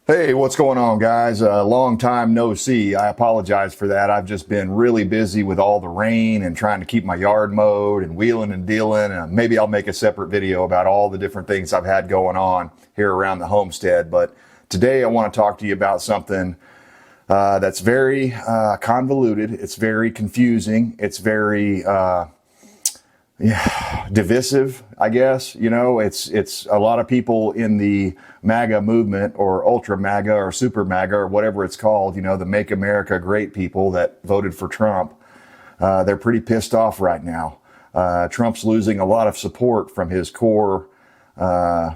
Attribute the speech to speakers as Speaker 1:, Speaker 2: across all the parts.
Speaker 1: Hey, what's going on, guys? Long time no see. I apologize for that. I've just been really busy with all the rain and trying to keep my yard mowed and wheeling and dealing. And maybe I'll make a separate video about all the different things I've had going on here around the homestead. But today I want to talk to you about something that's very convoluted. It's very confusing. It's very divisive, I guess. It's a lot of people in the MAGA movement, or ultra MAGA, or super MAGA, or whatever it's called, the Make America Great people that voted for Trump. They're pretty pissed off right now. Trump's losing a lot of support from his core, I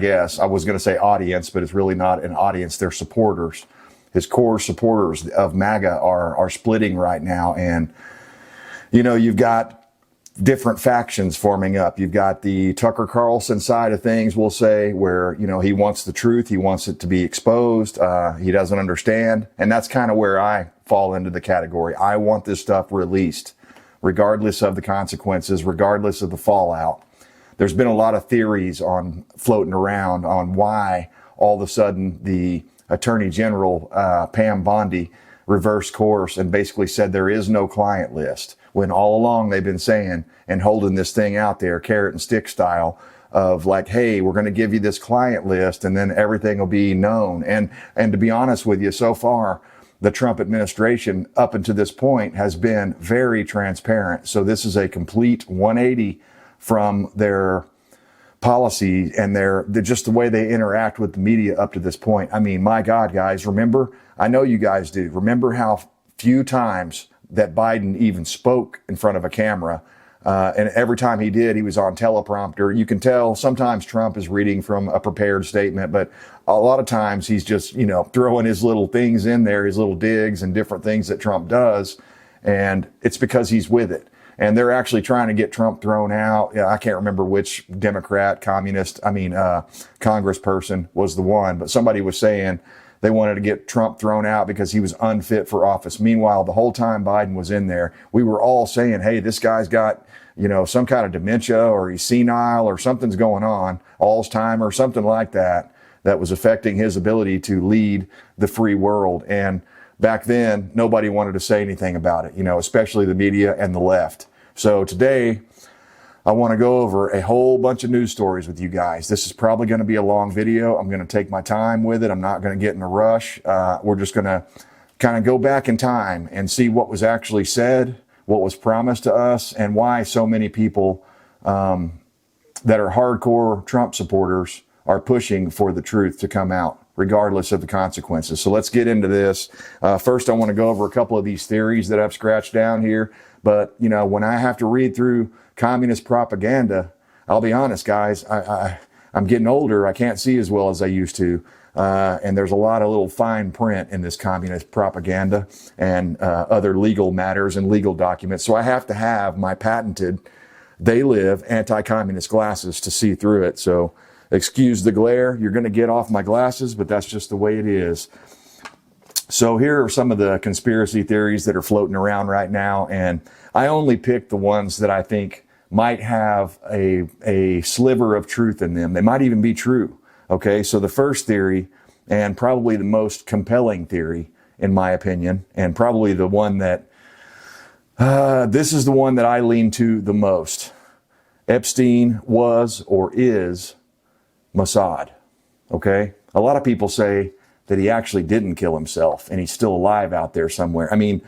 Speaker 1: guess. I was going to say audience, but it's really not an audience. They're supporters. His core supporters of MAGA are splitting right now. And you've got different factions forming up. You've got the Tucker Carlson side of things, we'll say, where, he wants the truth. He wants it to be exposed. He doesn't understand. And that's kind of where I fall into the category. I want this stuff released, regardless of the consequences, regardless of the fallout. There's been a lot of theories floating around on why all of a sudden the Attorney General, Pam Bondi, reversed course and basically said there is no client list, when all along they've been saying and holding this thing out there, carrot and stick style, of like, hey, we're going to give you this client list and then everything will be known. And to be honest with you, so far, the Trump administration up until this point has been very transparent. So this is a complete 180 from their policy and they're just the way they interact with the media up to this point. I mean, my God, guys, remember, I know you guys do, remember how few times that Biden even spoke in front of a camera. And every time he did, he was on teleprompter. You can tell sometimes Trump is reading from a prepared statement, but a lot of times he's just, throwing his little things in there, his little digs and different things that Trump does. And it's because he's with it. And they're actually trying to get Trump thrown out. I can't remember which Democrat, congressperson was the one, but somebody was saying they wanted to get Trump thrown out because he was unfit for office. Meanwhile, the whole time Biden was in there, we were all saying, hey, this guy's got, some kind of dementia, or he's senile, or something's going on, Alzheimer's, or something like that, that was affecting his ability to lead the free world. And back then, nobody wanted to say anything about it, especially the media and the left. So today, I want to go over a whole bunch of news stories with you guys. This is probably going to be a long video. I'm going to take my time with it. I'm not going to get in a rush. We're just going to kind of go back in time and see what was actually said, what was promised to us, and why so many people that are hardcore Trump supporters are pushing for the truth to come out, regardless of the consequences. So let's get into this. First, I want to go over a couple of these theories that I've scratched down here. But, when I have to read through communist propaganda, I'll be honest, guys, I'm getting older. I can't see as well as I used to. And there's a lot of little fine print in this communist propaganda and other legal matters and legal documents. So I have to have my patented They Live anti-communist glasses to see through it. So excuse the glare. You're going to get off my glasses, but that's just the way it is. So here are some of the conspiracy theories that are floating around right now. And I only picked the ones that I think might have a sliver of truth in them. They might even be true. Okay, so the first theory, and probably the most compelling theory, in my opinion, and probably the one that, this is the one that I lean to the most. Epstein was or is Mossad. Okay, a lot of people say that he actually didn't kill himself and he's still alive out there somewhere. I mean,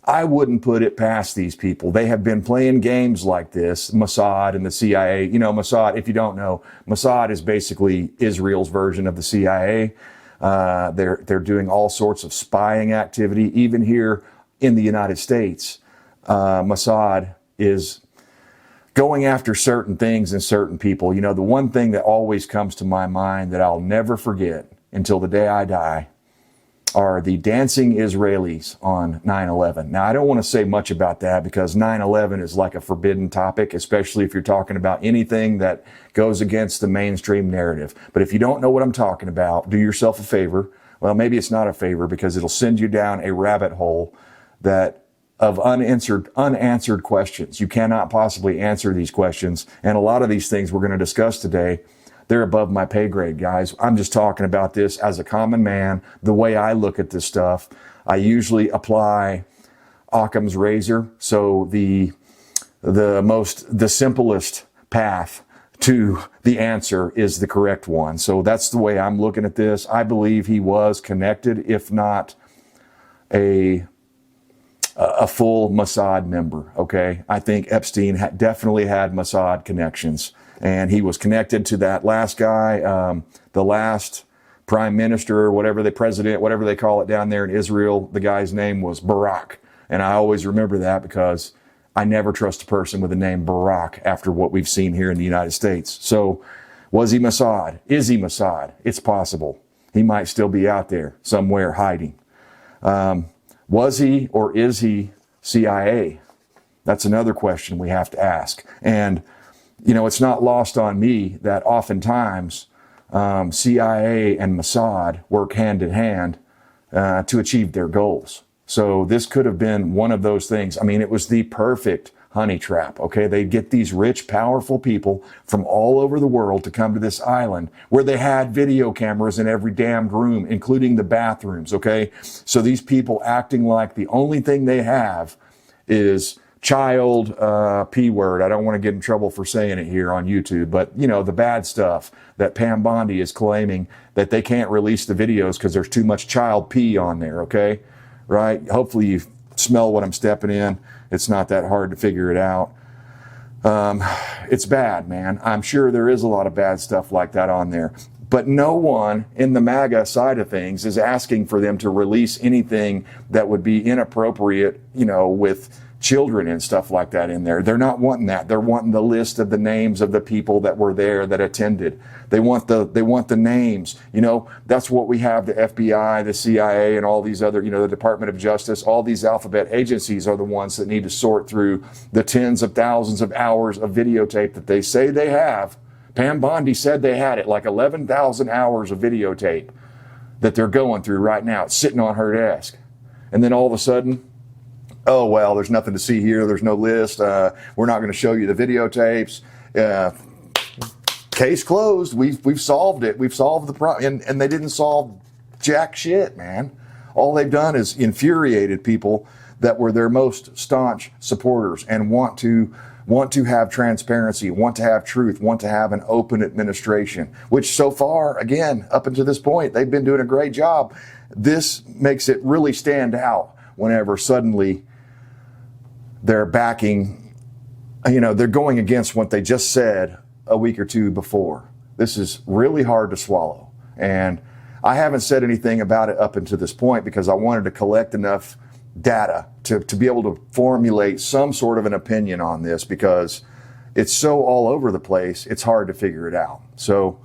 Speaker 1: I wouldn't put it past these people. They have been playing games like this, Mossad and the CIA. Mossad, if you don't know, Mossad is basically Israel's version of the CIA. They're doing all sorts of spying activity. Even here in the United States, Mossad is going after certain things and certain people. The one thing that always comes to my mind that I'll never forget until the day I die are the dancing Israelis on 9/11. Now, I don't want to say much about that because 9/11 is like a forbidden topic, especially if you're talking about anything that goes against the mainstream narrative. But if you don't know what I'm talking about, do yourself a favor. Well, maybe it's not a favor because it'll send you down a rabbit hole of unanswered questions. You cannot possibly answer these questions. And a lot of these things we're going to discuss today they're above my pay grade, guys. I'm just talking about this as a common man, the way I look at this stuff. I usually apply Occam's razor. So the simplest path to the answer is the correct one. So that's the way I'm looking at this. I believe he was connected, if not a full Mossad member. Okay. I think Epstein definitely had Mossad connections, and he was connected to that last guy, the last prime minister, or whatever whatever they call it down there in Israel. The guy's name was Barak. And I always remember that because I never trust a person with the name Barack after what we've seen here in the United States. So was he Mossad? Is he Mossad? It's possible. He might still be out there somewhere hiding. Was he or is he CIA? That's another question we have to ask. And, you know, it's not lost on me that oftentimes CIA and Mossad work hand in hand to achieve their goals. So this could have been one of those things. I mean, it was the perfect honey trap, okay? They get these rich, powerful people from all over the world to come to this island where they had video cameras in every damned room, including the bathrooms, okay? So these people acting like the only thing they have is child P word. I don't want to get in trouble for saying it here on YouTube, but you know, the bad stuff that Pam Bondi is claiming that they can't release the videos because there's too much child P on there, okay? Right? Hopefully you smell what I'm stepping in. It's not that hard to figure it out. It's bad, man. I'm sure there is a lot of bad stuff like that on there. But no one in the MAGA side of things is asking for them to release anything that would be inappropriate, you know, with children and stuff like that in there. They're not wanting that. They're wanting the list of the names of the people that were there that attended. They want the names. You know, that's what we have. The FBI, the CIA, and all these other, you know, the Department of Justice, all these alphabet agencies are the ones that need to sort through the tens of thousands of hours of videotape that they say they have. Pam Bondi said they had it, like 11,000 hours of videotape that they're going through right now. It's sitting on her desk. And then all of a sudden, oh, well, there's nothing to see here. There's no list. We're not going to show you the videotapes. Case closed. We've solved it. We've solved the problem. And they didn't solve jack shit, man. All they've done is infuriated people that were their most staunch supporters and want to have transparency, want to have truth, want to have an open administration, which so far, again, up until this point, they've been doing a great job. This makes it really stand out whenever suddenly they're backing, you know, they're going against what they just said a week or two before. This is really hard to swallow. And I haven't said anything about it up until this point because I wanted to collect enough data to be able to formulate some sort of an opinion on this because it's so all over the place, it's hard to figure it out. So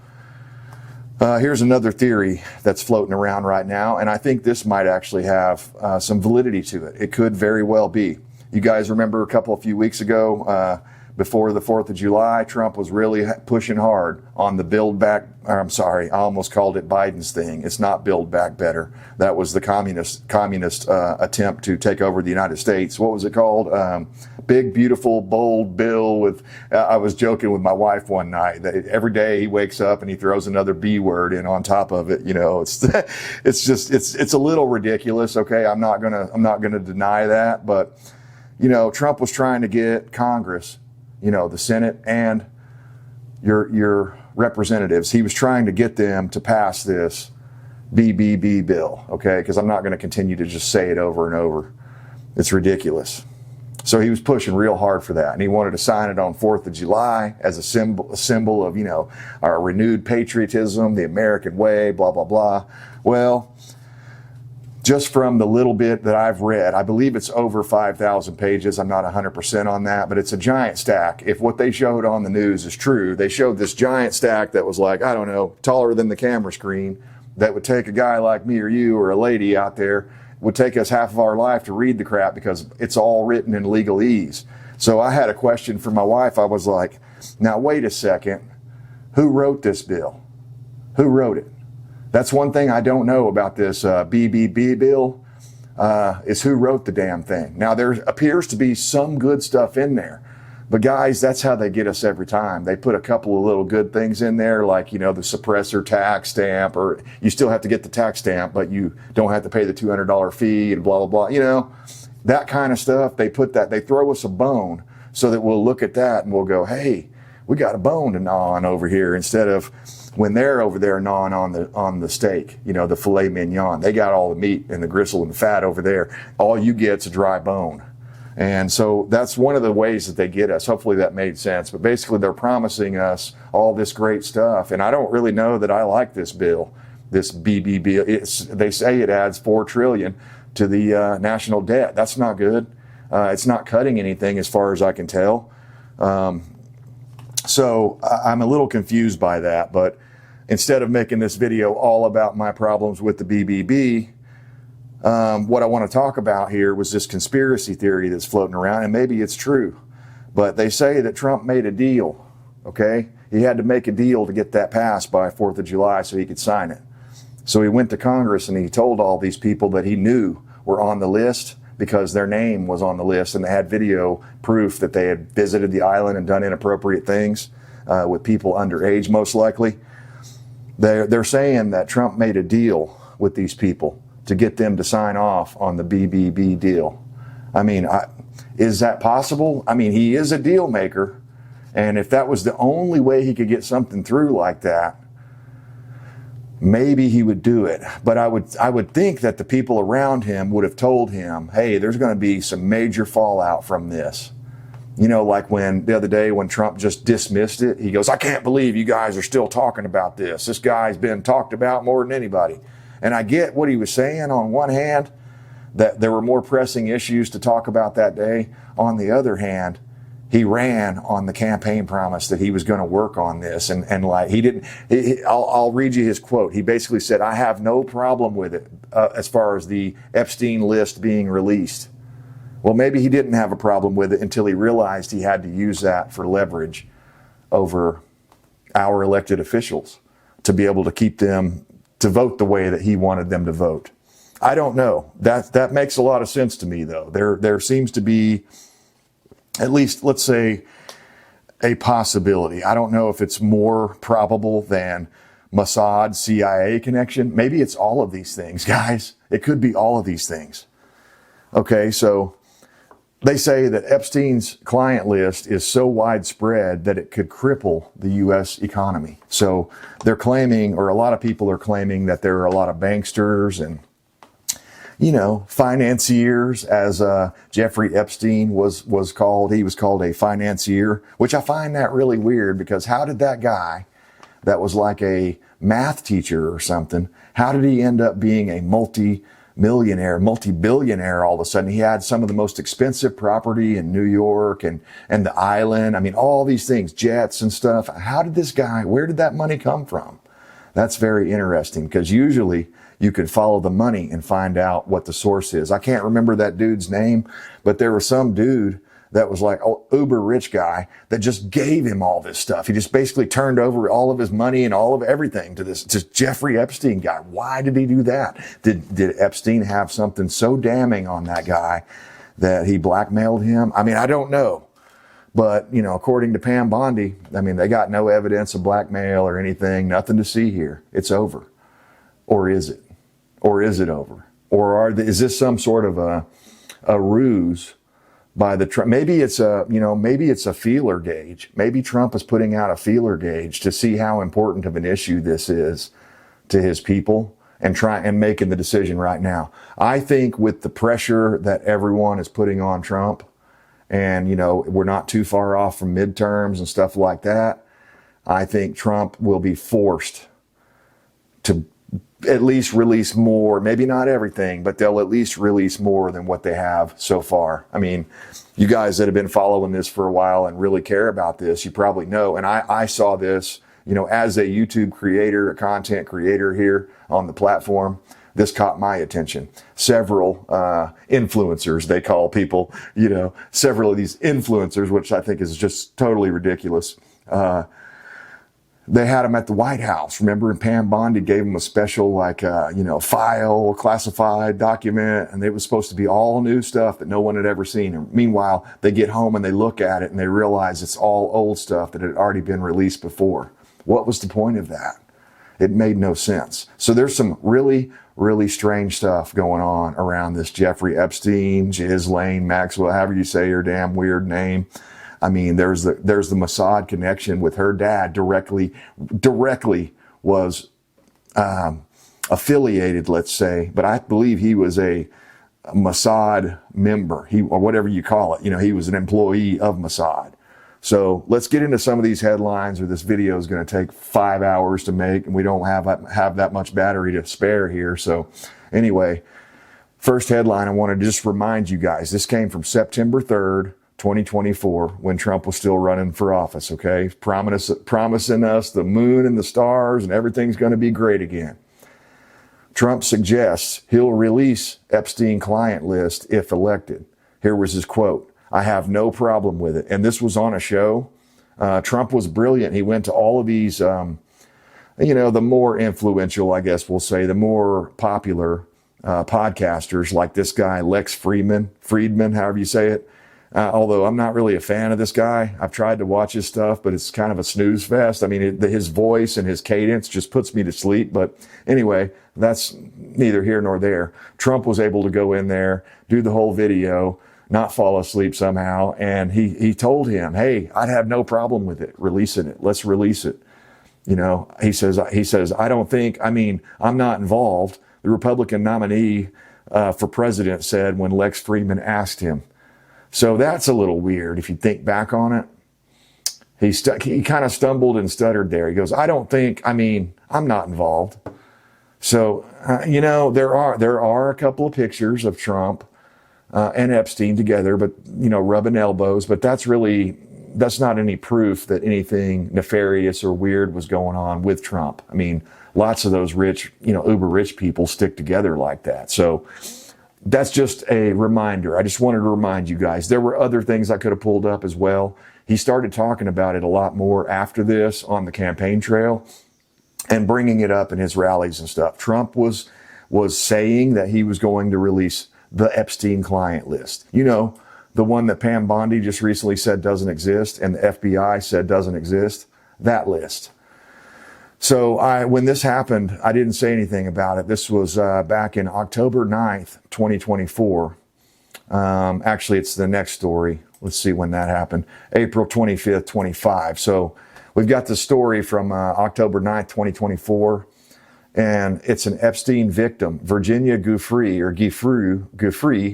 Speaker 1: here's another theory that's floating around right now, and I think this might actually have some validity to it. It could very well be. You guys remember a few weeks ago, before the 4th of July, Trump was really pushing hard on the Build Back, I'm sorry, I almost called it Biden's thing. It's not Build Back Better. That was the communist attempt to take over the United States. What was it called? Big, beautiful, bold bill with, I was joking with my wife one night that every day he wakes up and he throws another B word in on top of it. You know, it's a little ridiculous. Okay. I'm not gonna deny that, but you know, Trump was trying to get Congress, you know, the Senate and your representatives. He was trying to get them to pass this BBB bill, okay? Because I'm not going to continue to just say it over and over. It's ridiculous. So he was pushing real hard for that, and he wanted to sign it on 4th of July as a symbol of, you know, our renewed patriotism, the American way, blah, blah, blah. Well, just from the little bit that I've read, I believe it's over 5,000 pages. I'm not 100% on that, but it's a giant stack. If what they showed on the news is true, they showed this giant stack that was like, I don't know, taller than the camera screen, that would take a guy like me or you or a lady out there, would take us half of our life to read the crap because it's all written in legalese. So I had a question for my wife. I was like, now wait a second, who wrote this bill? Who wrote it? That's one thing I don't know about this BBB bill, is who wrote the damn thing. Now, there appears to be some good stuff in there, But guys, that's how they get us every time. They put a couple of little good things in there, like, the suppressor tax stamp, or you still have to get the tax stamp, but you don't have to pay the $200 fee and blah, blah, blah. That kind of stuff. They throw us a bone so that we'll look at that and we'll go, hey, we got a bone to gnaw on over here, instead of when they're over there gnawing on the steak, the filet mignon. They got all the meat and the gristle and the fat over there. All you get's a dry bone. And so that's one of the ways that they get us. Hopefully that made sense. But basically they're promising us all this great stuff. And I don't really know that I like this bill, this BB bill. They say it adds $4 trillion to the national debt. That's not good. It's not cutting anything as far as I can tell. So I'm a little confused by that. But instead of making this video all about my problems with the BBB, what I want to talk about here was this conspiracy theory that's floating around, and maybe it's true, but they say that Trump made a deal, okay? He had to make a deal to get that passed by 4th of July so he could sign it. So he went to Congress and he told all these people that he knew were on the list because their name was on the list, and they had video proof that they had visited the island and done inappropriate things with people underage, most likely. They're saying that Trump made a deal with these people to get them to sign off on the BBB deal. I mean, is that possible? I mean, he is a deal maker, and if that was the only way he could get something through like that, maybe he would do it. But I would think that the people around him would have told him, hey, there's going to be some major fallout from this. Like when the other day when Trump just dismissed it, he goes, I can't believe you guys are still talking about this. This guy's been talked about more than anybody. And I get what he was saying on one hand, that there were more pressing issues to talk about that day. On the other hand, he ran on the campaign promise that he was going to work on this. And like he didn't, I'll read you his quote. He basically said, I have no problem with it as far as the Epstein list being released. Well, maybe he didn't have a problem with it until he realized he had to use that for leverage over our elected officials to be able to keep them to vote the way that he wanted them to vote. I don't know. That makes a lot of sense to me, though. There seems to be, at least, let's say, a possibility. I don't know if it's more probable than Mossad CIA connection. Maybe it's all of these things, guys. It could be all of these things. Okay, so they say that Epstein's client list is so widespread that it could cripple the U.S. economy. So they're claiming, or a lot of people are claiming, that there are a lot of banksters and, financiers, as Jeffrey Epstein was called. He was called a financier, which I find that really weird, because how did that guy that was like a math teacher or something, how did he end up being a multi-billionaire all of a sudden? He had some of the most expensive property in New York and the island. I mean, all these things, jets and stuff. Where did that money come from? That's very interesting, because usually you could follow the money and find out what the source is. I can't remember that dude's name, but there was some dude that was like an uber rich guy that just gave him all this stuff. He just basically turned over all of his money and all of everything to this Jeffrey Epstein guy. Why did he do that? Did Epstein have something so damning on that guy that he blackmailed him? I mean, I don't know. But, according to Pam Bondi, I mean, they got no evidence of blackmail or anything, nothing to see here. It's over. Or is it? Or is it over? Or is this some sort of a ruse by the Trump? Maybe it's a feeler gauge. Maybe Trump is putting out a feeler gauge to see how important of an issue this is to his people, and making the decision right now. I think with the pressure that everyone is putting on Trump, and we're not too far off from midterms and stuff like that, I think Trump will be forced to at least release more, maybe not everything, but they'll at least release more than what they have so far. I mean, you guys that have been following this for a while and really care about this, you probably know. And I saw this, as a YouTube creator, a content creator here on the platform, this caught my attention. Several influencers, they call people, several of these influencers, which I think is just totally ridiculous. They had him at the White House. Remember, and Pam Bondi gave him a special, like, file, classified document, and it was supposed to be all new stuff that no one had ever seen. And meanwhile, they get home and they look at it and they realize it's all old stuff that had already been released before. What was the point of that? It made no sense. So there's some really, really strange stuff going on around this Jeffrey Epstein, Ghislaine Maxwell, however you say your damn weird name. I mean, there's the Mossad connection with her dad directly was affiliated, let's say, but I believe he was a Mossad member, or whatever you call it. He was an employee of Mossad. So let's get into some of these headlines, or this video is going to take 5 hours to make, and we don't have that much battery to spare here. So anyway, first headline, I want to just remind you guys, this came from September 3rd, 2024, when Trump was still running for office, okay? Promising us the moon and the stars and everything's going to be great again. Trump suggests he'll release Epstein client list if elected. Here was his quote: "I have no problem with it." And this was on a show. Trump was brilliant. He went to all of these, the more influential, I guess we'll say, the more popular podcasters, like this guy, Lex Friedman, however you say it. Although I'm not really a fan of this guy. I've tried to watch his stuff, but it's kind of a snooze fest. I mean, his voice and his cadence just puts me to sleep. But anyway, that's neither here nor there. Trump was able to go in there, do the whole video, not fall asleep somehow. And he told him, hey, I'd have no problem with it, releasing it. Let's release it. He says, I'm not involved. The Republican nominee for president said when Lex Friedman asked him. So that's a little weird if you think back on it. He kind of stumbled and stuttered there. He goes, I'm not involved. So, there are a couple of pictures of Trump and Epstein together, but, rubbing elbows. But that's not any proof that anything nefarious or weird was going on with Trump. I mean, lots of those rich, uber rich people stick together like that. So that's just a reminder. I just wanted to remind you guys. There were other things I could have pulled up as well. He started talking about it a lot more after this on the campaign trail and bringing it up in his rallies and stuff. Trump was saying that he was going to release the Epstein client list. The one that Pam Bondi just recently said doesn't exist and the FBI said doesn't exist. That list. So when this happened, I didn't say anything about it. This was back in October 9th, 2024. Actually, it's the next story. Let's see when that happened. April 25th, 25. So we've got the story from October 9th, 2024. And it's an Epstein victim, Virginia Giuffre,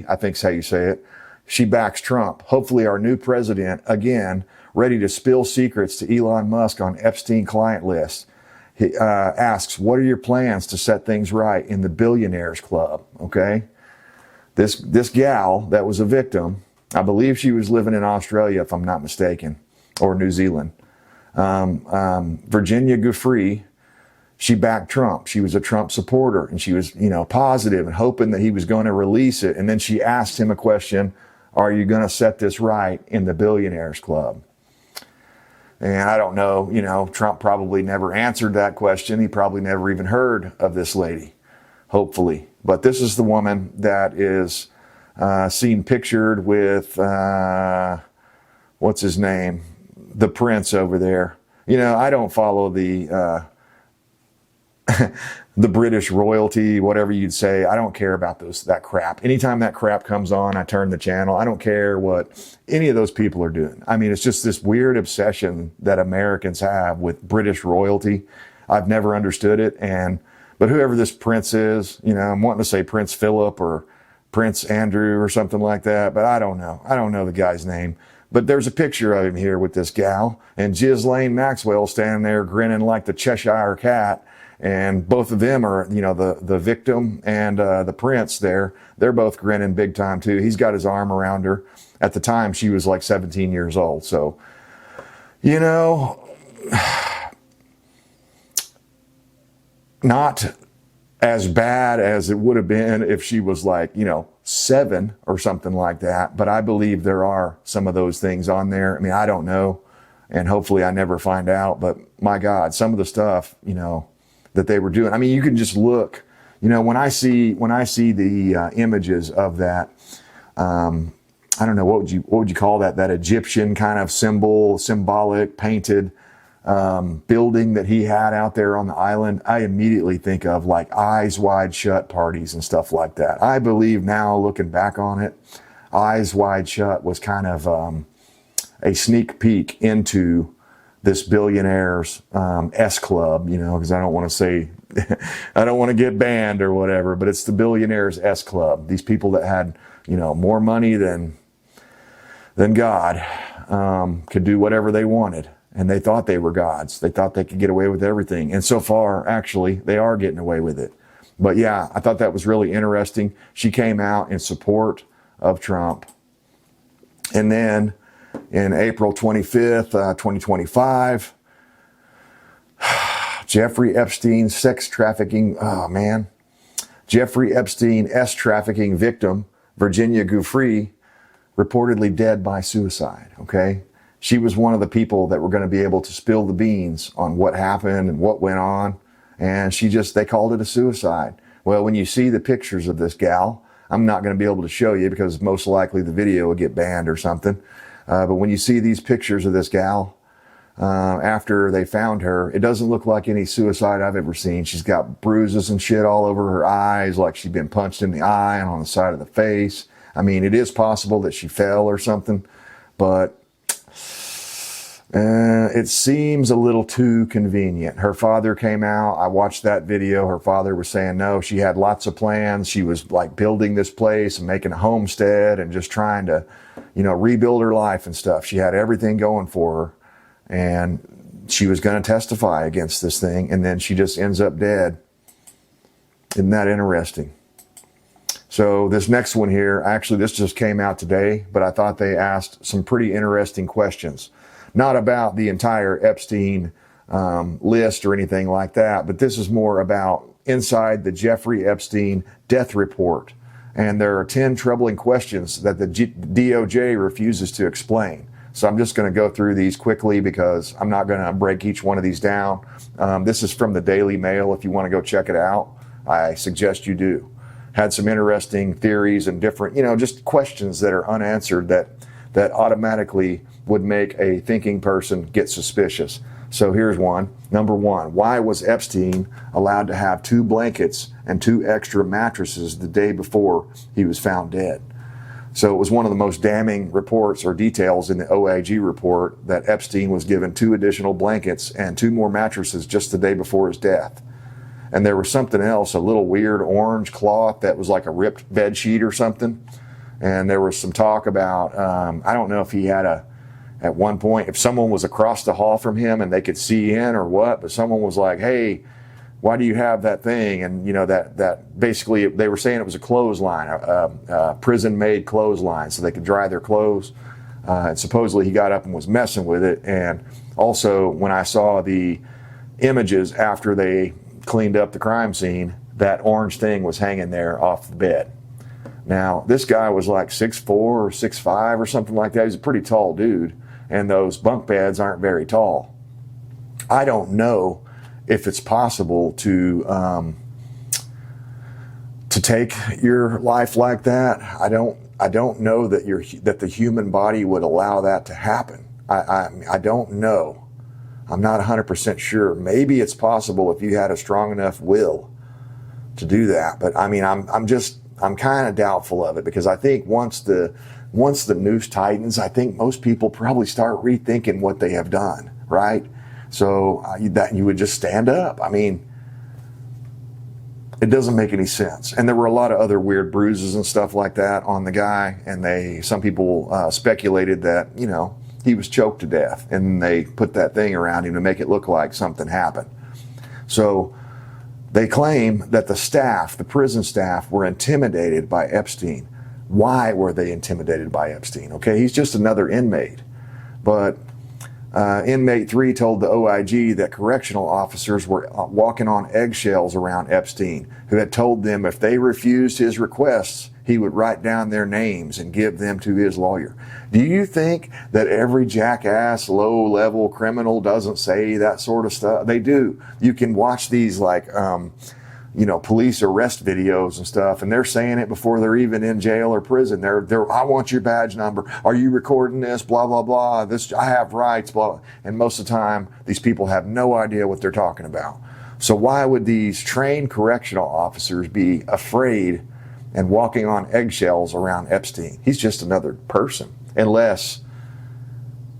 Speaker 1: I think is how you say it. She backs Trump. Hopefully our new president, again, ready to spill secrets to Elon Musk on Epstein client list. He asks, what are your plans to set things right in the billionaires club? Okay. This gal that was a victim, I believe she was living in Australia, if I'm not mistaken, or New Zealand. Virginia Giuffre, she backed Trump. She was a Trump supporter and she was, positive and hoping that he was going to release it. And then she asked him a question, are you going to set this right in the billionaires club? And I don't know, Trump probably never answered that question. He probably never even heard of this lady, hopefully. But this is the woman that is seen pictured with, what's his name? The prince over there. I don't follow the the British royalty, whatever you'd say. I don't care about that crap. Anytime that crap comes on, I turn the channel. I don't care what any of those people are doing. I mean, it's just this weird obsession that Americans have with British royalty. I've never understood it. But whoever this prince is, I'm wanting to say Prince Philip or Prince Andrew or something like that, but I don't know. I don't know the guy's name. But there's a picture of him here with this gal and Ghislaine Maxwell standing there grinning like the Cheshire Cat. And both of them are, the victim and the prince there. They're both grinning big time too. He's got his arm around her. At the time, she was like 17 years old. So, not as bad as it would have been if she was like, 7 or something like that. But I believe there are some of those things on there. I mean, I don't know. and hopefully I never find out. But my God, some of the stuff, that they were doing. I mean, you can just look, when I see the images of that, I don't know, what would you call that Egyptian kind of symbolic painted building that he had out there on the island. I immediately think of like Eyes Wide Shut parties and stuff like that. I believe now, looking back on it, Eyes Wide Shut was kind of a sneak peek into this billionaires S Club, because I don't want to say, I don't want to get banned or whatever, but it's the billionaires S Club. These people that had, more money than God, could do whatever they wanted. And they thought they were gods. They thought they could get away with everything. And so far, actually, they are getting away with it. But yeah, I thought that was really interesting. She came out in support of Trump. And then in April 25th, 2025, Jeffrey Epstein sex trafficking, Jeffrey Epstein S trafficking victim, Virginia Giuffre, reportedly dead by suicide, okay? She was one of the people that were going to be able to spill the beans on what happened and what went on. And they called it a suicide. Well, when you see the pictures of this gal, I'm not going to be able to show you because most likely the video will get banned or something. But when you see these pictures of this gal, after they found her, it doesn't look like any suicide I've ever seen. She's got bruises and shit all over her eyes, like she'd been punched in the eye and on the side of the face. I mean, it is possible that she fell or something, but it seems a little too convenient. Her father came out. I watched that video. Her father was saying, no, she had lots of plans. She was like building this place and making a homestead and just trying to, rebuild her life and stuff. She had everything going for her, and she was going to testify against this thing. And then she just ends up dead. Isn't that interesting? So this next one here, actually, this just came out today, but I thought they asked some pretty interesting questions. Not about the entire Epstein list or anything like that, but this is more about inside the Jeffrey Epstein death report. And there are 10 troubling questions that the DOJ refuses to explain. So I'm just going to go through these quickly because I'm not going to break each one of these down. This is from the Daily Mail. If you want to go check it out, I suggest you do. Had some interesting theories and different, just questions that are unanswered that automatically would make a thinking person get suspicious. So here's one. Number one, why was Epstein allowed to have 2 blankets and 2 extra mattresses the day before he was found dead? So it was one of the most damning reports or details in the OIG report that Epstein was given 2 additional blankets and 2 more mattresses just the day before his death. And there was something else, a little weird orange cloth that was like a ripped bed sheet or something. And there was some talk about, I don't know if he had at one point, if someone was across the hall from him and they could see in or what, but someone was like, hey, why do you have that thing? And, that basically they were saying it was a clothesline, a prison-made clothesline so they could dry their clothes. And supposedly he got up and was messing with it. And also when I saw the images after they cleaned up the crime scene, that orange thing was hanging there off the bed. Now, this guy was like 6'4" or 6'5" or something like that. He's a pretty tall dude, and those bunk beds aren't very tall. I don't know if it's possible to take your life like that. I don't know that the human body would allow that to happen. I don't know. I'm not 100% sure. Maybe it's possible if you had a strong enough will to do that. But I mean, I'm kind of doubtful of it because I think once the noose tightens, I think most people probably start rethinking what they have done, right? So that you would just stand up. I mean, it doesn't make any sense. And there were a lot of other weird bruises and stuff like that on the guy. And some people speculated that, he was choked to death and they put that thing around him to make it look like something happened. So they claim that the prison staff were intimidated by Epstein. Why were they intimidated by Epstein? Okay, he's just another inmate. But inmate 3 told the OIG that correctional officers were walking on eggshells around Epstein, who had told them if they refused his requests, he would write down their names and give them to his lawyer. Do you think that every jackass, low-level criminal doesn't say that sort of stuff? They do. You can watch these like, police arrest videos and stuff, and they're saying it before they're even in jail or prison. They're I want your badge number. Are you recording this? Blah, blah, blah. This, I have rights, blah. And most of the time, these people have no idea what they're talking about. So why would these trained correctional officers be afraid and walking on eggshells around Epstein? He's just another person, unless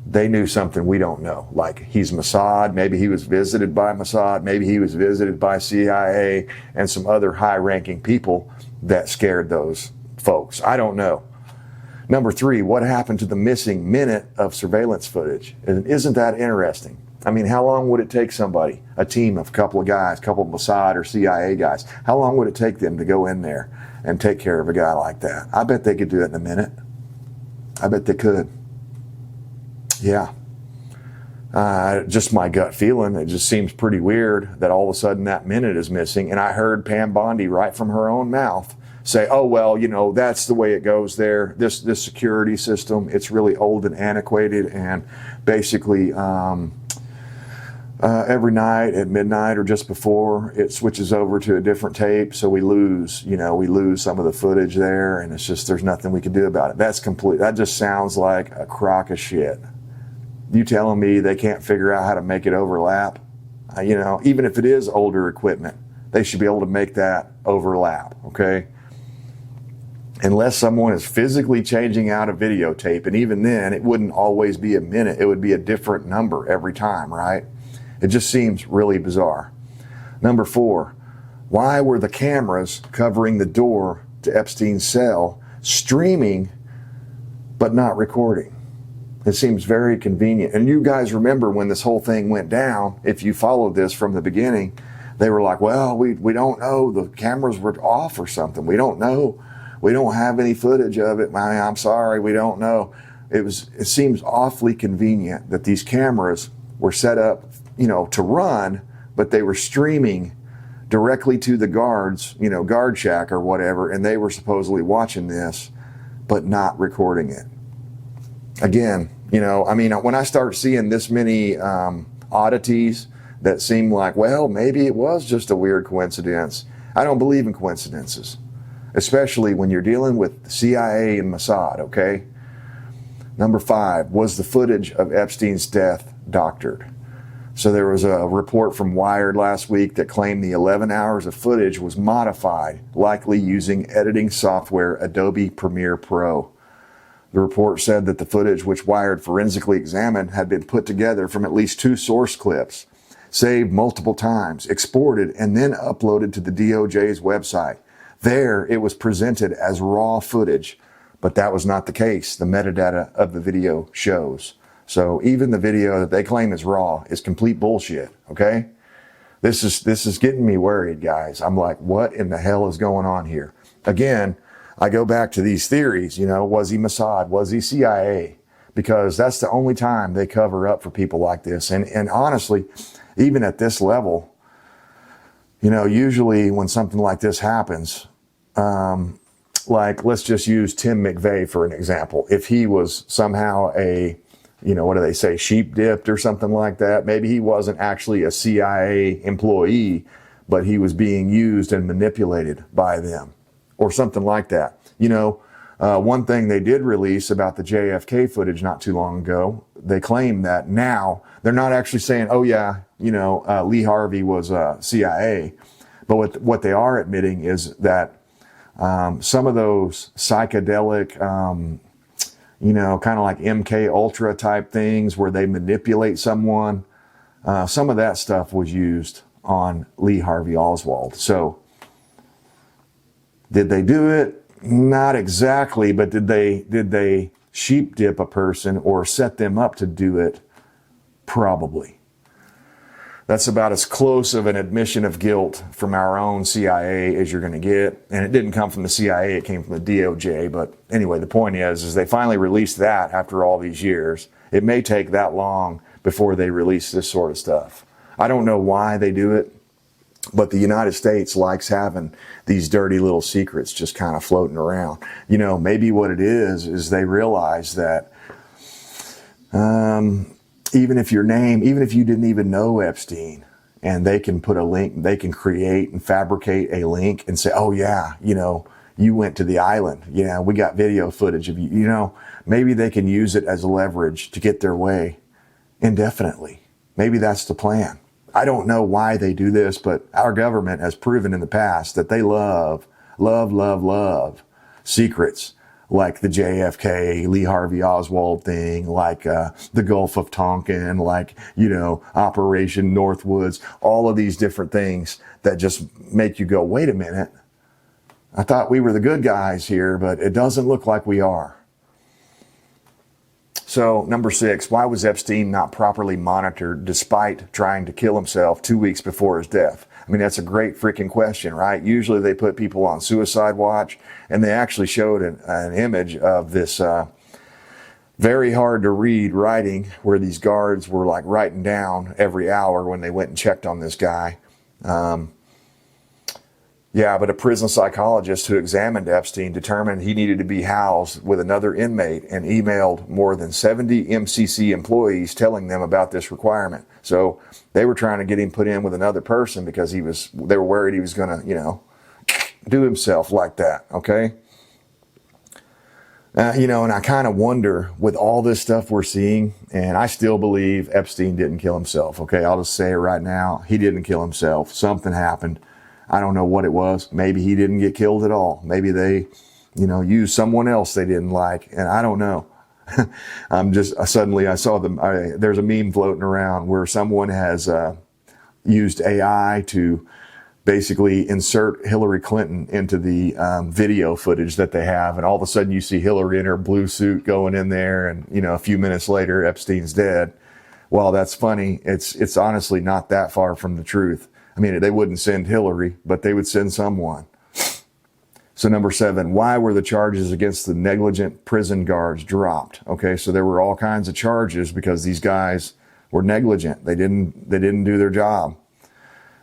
Speaker 1: they knew something we don't know. Like he's Mossad, maybe he was visited by Mossad, maybe he was visited by CIA and some other high-ranking people that scared those folks. I don't know. Number 3, what happened to the missing minute of surveillance footage? And isn't that interesting? I mean, how long would it take somebody, a team of a couple of guys, a couple of Mossad or CIA guys, how long would it take them to go in there and take care of a guy like that? I bet they could do it in a minute. I bet they could. Yeah. Just my gut feeling. It just seems pretty weird that all of a sudden that minute is missing. And I heard Pam Bondi right from her own mouth say, oh, well, that's the way it goes there. This security system, it's really old and antiquated. And basically, every night at midnight or just before, it switches over to a different tape. So we lose some of the footage there. And it's just, there's nothing we can do about it. That just sounds like a crock of shit. You telling me they can't figure out how to make it overlap? Even if it is older equipment, they should be able to make that overlap, okay? Unless someone is physically changing out a videotape, and even then, it wouldn't always be a minute. It would be a different number every time, right? It just seems really bizarre. Number 4, why were the cameras covering the door to Epstein's cell streaming but not recording? It seems very convenient. And you guys remember when this whole thing went down, if you followed this from the beginning, they were like, well, we don't know. The cameras were off or something. We don't know. We don't have any footage of it. I'm sorry, we don't know. It seems awfully convenient that these cameras were set up, to run, but they were streaming directly to the guards, guard shack or whatever, and they were supposedly watching this, but not recording it. Again, when I start seeing this many oddities that seem like, well, maybe it was just a weird coincidence. I don't believe in coincidences, especially when you're dealing with CIA and Mossad, okay? Number 5, was the footage of Epstein's death doctored? So there was a report from Wired last week that claimed the 11 hours of footage was modified, likely using editing software Adobe Premiere Pro. The report said that the footage, which Wired forensically examined, had been put together from at least 2 source clips, saved multiple times, exported, and then uploaded to the DOJ's website. There, it was presented as raw footage, but that was not the case. The metadata of the video shows. So even the video that they claim is raw is complete bullshit, okay? This is getting me worried, guys. I'm like, what in the hell is going on here? Again, I go back to these theories, was he Mossad? Was he CIA? Because that's the only time they cover up for people like this. And honestly, even at this level, usually when something like this happens, like let's just use Tim McVeigh for an example. If he was somehow a, what do they say, sheep dipped or something like that, maybe he wasn't actually a CIA employee, but he was being used and manipulated by them. Or something like that. One thing they did release about the JFK footage not too long ago, they claim that now they're not actually saying, oh yeah, Lee Harvey was CIA, but what they are admitting is that some of those psychedelic, kind of like MK Ultra type things where they manipulate someone, some of that stuff was used on Lee Harvey Oswald. So did they do it? Not exactly, but did they sheep dip a person or set them up to do it? Probably. That's about as close of an admission of guilt from our own CIA as you're going to get. And it didn't come from the CIA, it came from the DOJ. But anyway, the point is they finally released that after all these years. It may take that long before they release this sort of stuff. I don't know why they do it. But the United States likes having these dirty little secrets just kind of floating around. You know, maybe what it is they realize that even if you didn't even know Epstein, and they can put a link, they can create and fabricate a link and say, oh yeah, you know, you went to the island. Yeah, we got video footage of you. You know, maybe they can use it as a leverage to get their way indefinitely. Maybe that's the plan. I don't know why they do this, but our government has proven in the past that they love secrets, like the JFK, Lee Harvey Oswald thing, like the Gulf of Tonkin, like, you know, Operation Northwoods, all of these different things that just make you go, wait a minute, I thought we were the good guys here, but it doesn't look like we are. So, number 6, why was Epstein not properly monitored despite trying to kill himself 2 weeks before his death? I mean, that's a great freaking question, right? Usually they put people on suicide watch, and they actually showed an image of this very hard to read writing where these guards were like writing down every hour when they went and checked on this guy. Yeah, but a prison psychologist who examined Epstein determined he needed to be housed with another inmate and emailed more than 70 MCC employees telling them about this requirement. So they were trying to get him put in with another person because they were worried he was going to, you know, do himself like that, okay? You know, and I kind of wonder with all this stuff we're seeing, and I still believe Epstein didn't kill himself, okay? I'll just say it right now. He didn't kill himself. Something happened. I don't know what it was. Maybe he didn't get killed at all. Maybe they, you know, used someone else they didn't like. And I don't know. Suddenly I saw there's a meme floating around where someone has used AI to basically insert Hillary Clinton into the video footage that they have. And all of a sudden you see Hillary in her blue suit going in there. And, you know, a few minutes later, Epstein's dead. Well, that's funny. It's honestly not that far from the truth. I mean, they wouldn't send Hillary, but they would send someone. So number 7, why were the charges against the negligent prison guards dropped? Okay, so there were all kinds of charges because these guys were negligent. They didn't do their job.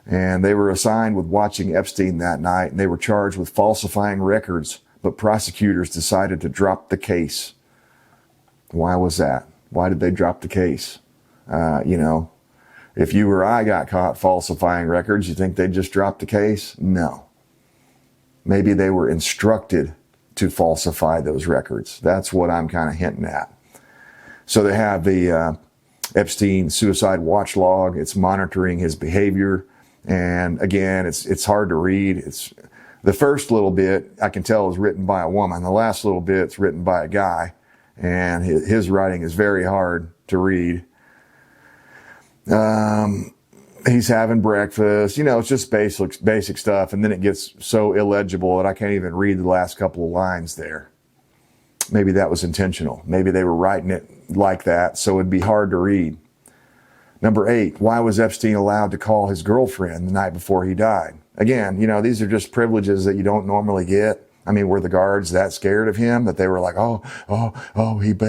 Speaker 1: And they were assigned with watching Epstein that night, and they were charged with falsifying records, but prosecutors decided to drop the case. Why was that? Why did they drop the case? You know, if you or I got caught falsifying records, you think they'd just drop the case? No. Maybe they were instructed to falsify those records. That's what I'm kind of hinting at. So they have the Epstein suicide watch log. It's monitoring his behavior. And again, it's hard to read. It's the first little bit I can tell is written by a woman. The last little bit's written by a guy. And his writing is very hard to read. He's having breakfast, you know, it's just basic stuff. And then it gets so illegible that I can't even read the last couple of lines there. Maybe that was intentional. Maybe they were writing it like that, so it'd be hard to read. Number 8, why was Epstein allowed to call his girlfriend the night before he died? Again, you know, these are just privileges that you don't normally get. I mean, were the guards that scared of him that they were like,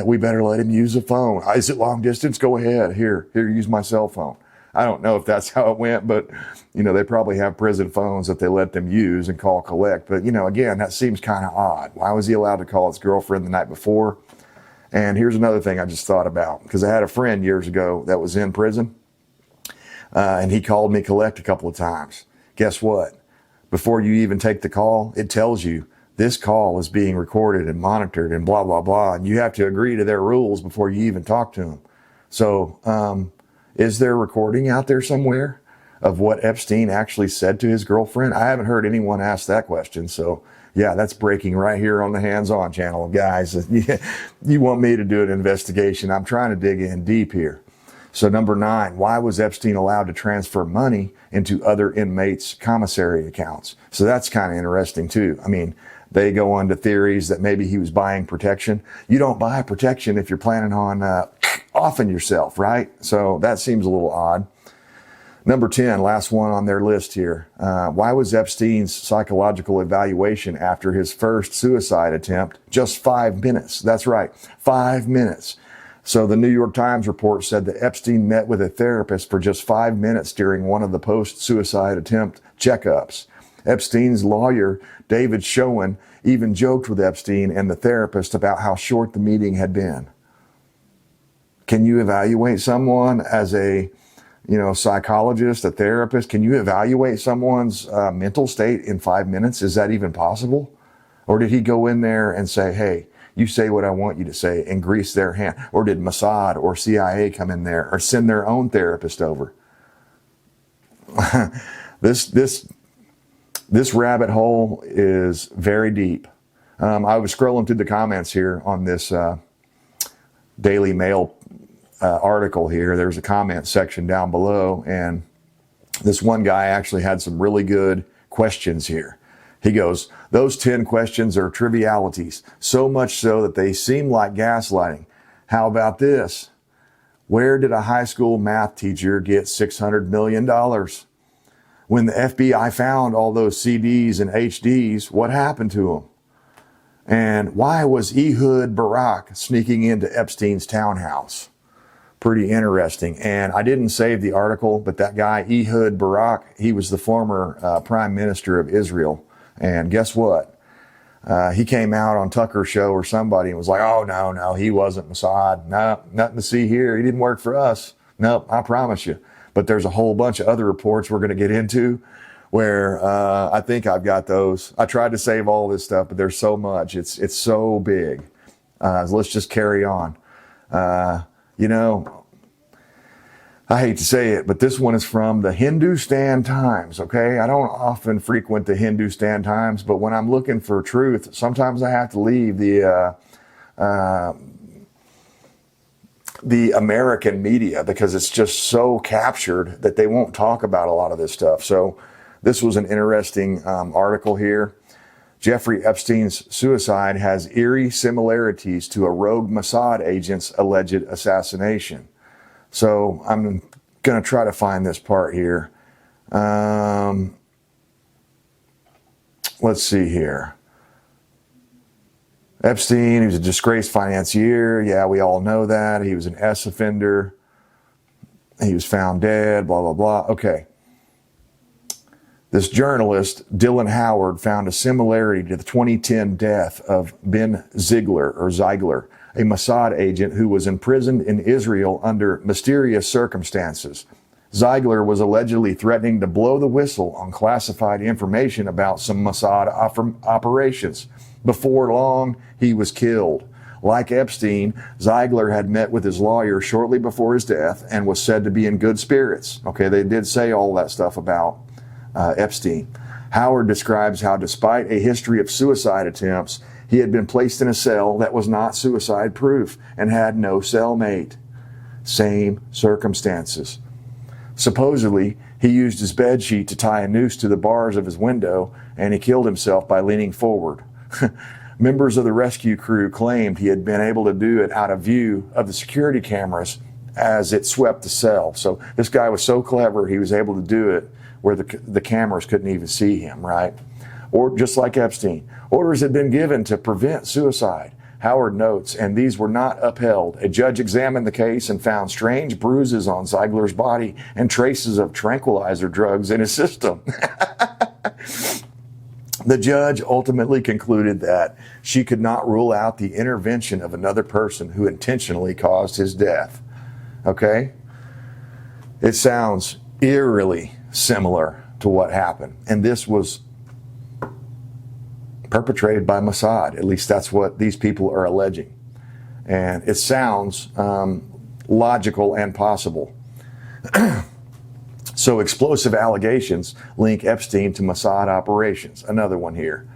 Speaker 1: we better let him use the phone. Is it long distance? Go ahead. Here, use my cell phone. I don't know if that's how it went, but, you know, they probably have prison phones that they let them use and call collect. But, you know, again, that seems kind of odd. Why was he allowed to call his girlfriend the night before? And here's another thing I just thought about, because I had a friend years ago that was in prison, and he called me collect a couple of times. Guess what? Before you even take the call, it tells you this call is being recorded and monitored and blah, blah, blah. And you have to agree to their rules before you even talk to them. So is there recording out there somewhere of what Epstein actually said to his girlfriend? I haven't heard anyone ask that question. So, yeah, that's breaking right here on the Hands-On channel, guys. You want me to do an investigation. I'm trying to dig in deep here. So number 9, why was Epstein allowed to transfer money into other inmates' commissary accounts? So that's kind of interesting too. I mean, they go on to theories that maybe he was buying protection. You don't buy protection if you're planning on offing yourself, right? So that seems a little odd. Number 10, last one on their list here. Why was Epstein's psychological evaluation after his first suicide attempt just 5 minutes? That's right, 5 minutes. So the New York Times report said that Epstein met with a therapist for just 5 minutes during one of the post-suicide attempt checkups. Epstein's lawyer, David Schoen, even joked with Epstein and the therapist about how short the meeting had been. Can you evaluate someone as a psychologist, a therapist? Can you evaluate someone's mental state in 5 minutes? Is that even possible? Or did he go in there and say, hey, you say what I want you to say, and grease their hand? Or did Mossad or CIA come in there or send their own therapist over? This rabbit hole is very deep. I was scrolling through the comments here on this Daily Mail article here. There's a comment section down below, and this one guy actually had some really good questions here. He goes, those 10 questions are trivialities, so much so that they seem like gaslighting. How about this? Where did a high school math teacher get $600 million? When the FBI found all those CDs and HDs, what happened to them? And why was Ehud Barak sneaking into Epstein's townhouse? Pretty interesting. And I didn't save the article, but that guy, Ehud Barak, he was the former prime minister of Israel. And guess what? He came out on Tucker's show or somebody and was like, oh, no, he wasn't Mossad. No, nothing to see here. He didn't work for us. Nope, I promise you. But there's a whole bunch of other reports we're going to get into where I think I've got those. I tried to save all this stuff, but there's so much. It's so big. So let's just carry on. I hate to say it, but this one is from the Hindustan Times, okay? I don't often frequent the Hindustan Times, but when I'm looking for truth, sometimes I have to leave the American media because it's just so captured that they won't talk about a lot of this stuff. So this was an interesting article here. Jeffrey Epstein's suicide has eerie similarities to a rogue Mossad agent's alleged assassination. So I'm going to try to find this part here. Let's see here. Epstein, he was a disgraced financier. Yeah, we all know that. He was an S offender. He was found dead, blah, blah, blah. Okay. This journalist, Dylan Howard, found a similarity to the 2010 death of Ben Ziegler, a Mossad agent who was imprisoned in Israel under mysterious circumstances. Ziegler was allegedly threatening to blow the whistle on classified information about some Mossad operations. Before long, he was killed. Like Epstein, Ziegler had met with his lawyer shortly before his death and was said to be in good spirits. Okay, they did say all that stuff about Epstein. Howard describes how despite a history of suicide attempts, he had been placed in a cell that was not suicide proof and had no cellmate. Same circumstances. Supposedly, he used his bedsheet to tie a noose to the bars of his window, and he killed himself by leaning forward. Members of the rescue crew claimed he had been able to do it out of view of the security cameras as it swept the cell. So this guy was so clever, he was able to do it where the cameras couldn't even see him, right? Or just like Epstein, orders had been given to prevent suicide. Howard notes, and these were not upheld. A judge examined the case and found strange bruises on Ziegler's body and traces of tranquilizer drugs in his system. The judge ultimately concluded that she could not rule out the intervention of another person who intentionally caused his death. Okay? It sounds eerily similar to what happened. And this was perpetrated by Mossad. At least that's what these people are alleging. And it sounds logical and possible. So explosive allegations link Epstein to Mossad operations. Another one here.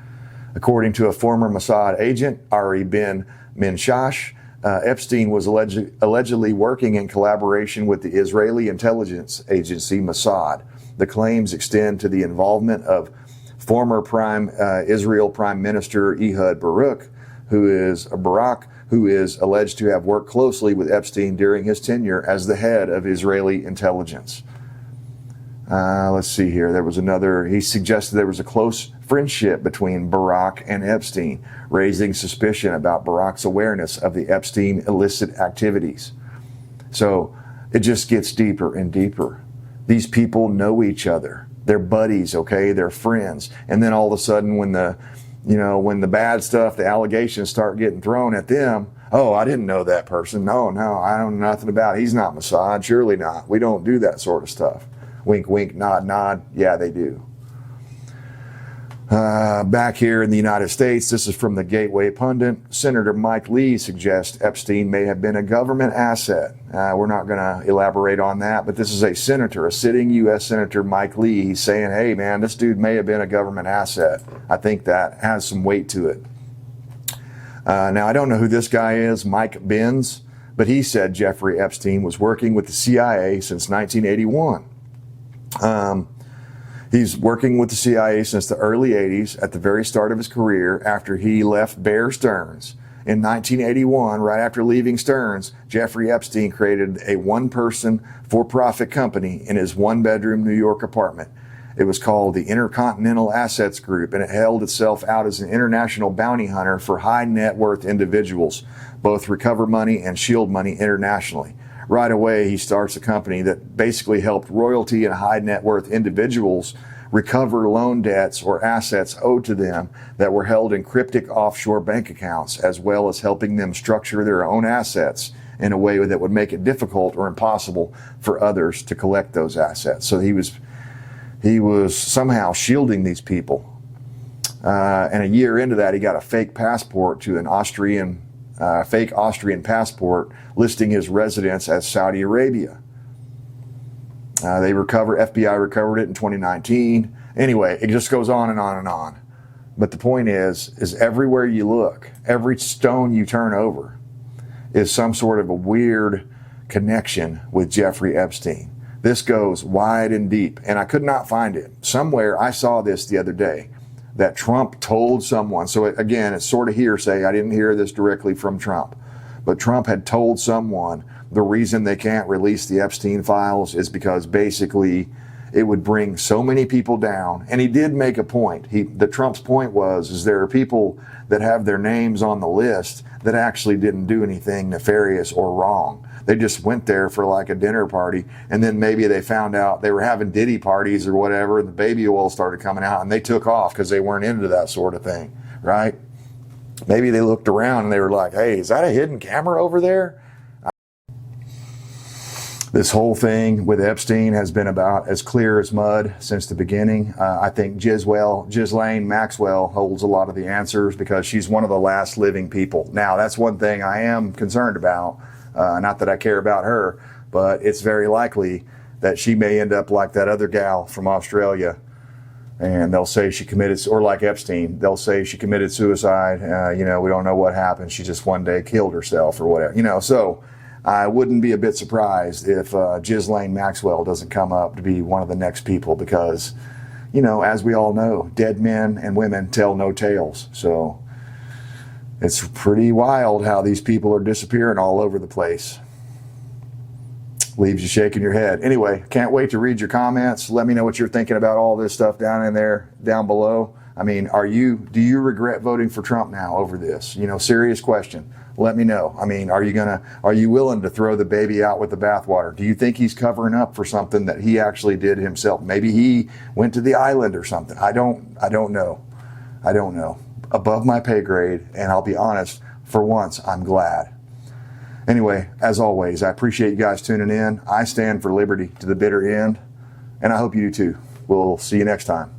Speaker 1: According to a former Mossad agent, Ari Ben Minshash, Epstein was allegedly working in collaboration with the Israeli intelligence agency Mossad. The claims extend to the involvement of former Israel Prime Minister Ehud Barak, who is alleged to have worked closely with Epstein during his tenure as the head of Israeli intelligence. Let's see here. He suggested there was a close friendship between Barak and Epstein, raising suspicion about Barak's awareness of the Epstein illicit activities. So it just gets deeper and deeper. These people know each other. They're buddies, okay? They're friends. And then all of a sudden when the bad stuff, the allegations start getting thrown at them, oh, I didn't know that person. No, I don't know nothing about it. He's not Mossad. Surely not. We don't do that sort of stuff. Wink, wink, nod, nod. Yeah, they do. Back here in the United States, this is from the Gateway Pundit. Senator Mike Lee suggests Epstein may have been a government asset. We're not going to elaborate on that, but this is a senator, a sitting U.S. Senator Mike Lee. He's saying, hey, man, this dude may have been a government asset. I think that has some weight to it. Now, I don't know who this guy is, Mike Benz, but he said Jeffrey Epstein was working with the CIA since 1981. He's working with the CIA since the early 80s, at the very start of his career, after he left Bear Stearns. In 1981, right after leaving Stearns, Jeffrey Epstein created a one-person, for-profit company in his one-bedroom New York apartment. It was called the Intercontinental Assets Group, and it held itself out as an international bounty hunter for high net worth individuals, both recover money and shield money internationally. Right away, he starts a company that basically helped royalty and high net worth individuals recover loan debts or assets owed to them that were held in cryptic offshore bank accounts, as well as helping them structure their own assets in a way that would make it difficult or impossible for others to collect those assets. So he was somehow shielding these people. And a year into that, he got a fake passport to an fake Austrian passport listing his residence as Saudi Arabia. FBI recovered it in 2019. Anyway, it just goes on and on and on. But the point is everywhere you look, every stone you turn over is some sort of a weird connection with Jeffrey Epstein. This goes wide and deep, and I could not find it. Somewhere I saw this the other day, that Trump told someone. So again, it's sort of hearsay. I didn't hear this directly from Trump. But Trump had told someone the reason they can't release the Epstein files is because basically it would bring so many people down. And he did make a point. Trump's point is there are people that have their names on the list that actually didn't do anything nefarious or wrong. They just went there for like a dinner party, and then maybe they found out they were having Diddy parties or whatever, and the baby oil started coming out, and they took off because they weren't into that sort of thing, right? Maybe they looked around and they were like, hey, is that a hidden camera over there? This whole thing with Epstein has been about as clear as mud since the beginning. I think Ghislaine Maxwell holds a lot of the answers because she's one of the last living people. Now, that's one thing I am concerned about. Not that I care about her, but it's very likely that she may end up like that other gal from Australia, and they'll say she committed, or like Epstein, they'll say she committed suicide. We don't know what happened. She just one day killed herself or whatever. So I wouldn't be a bit surprised if Ghislaine Maxwell doesn't come up to be one of the next people because, as we all know, dead men and women tell no tales. So it's pretty wild how these people are disappearing all over the place. Leaves you shaking your head. Anyway, can't wait to read your comments. Let me know what you're thinking about all this stuff down below. I mean, do you regret voting for Trump now over this? Serious question. Let me know. I mean, are you willing to throw the baby out with the bathwater? Do you think he's covering up for something that he actually did himself? Maybe he went to the island or something. I don't know. Above my pay grade, and I'll be honest, for once, I'm glad. Anyway, as always, I appreciate you guys tuning in. I stand for liberty to the bitter end, and I hope you do too. We'll see you next time.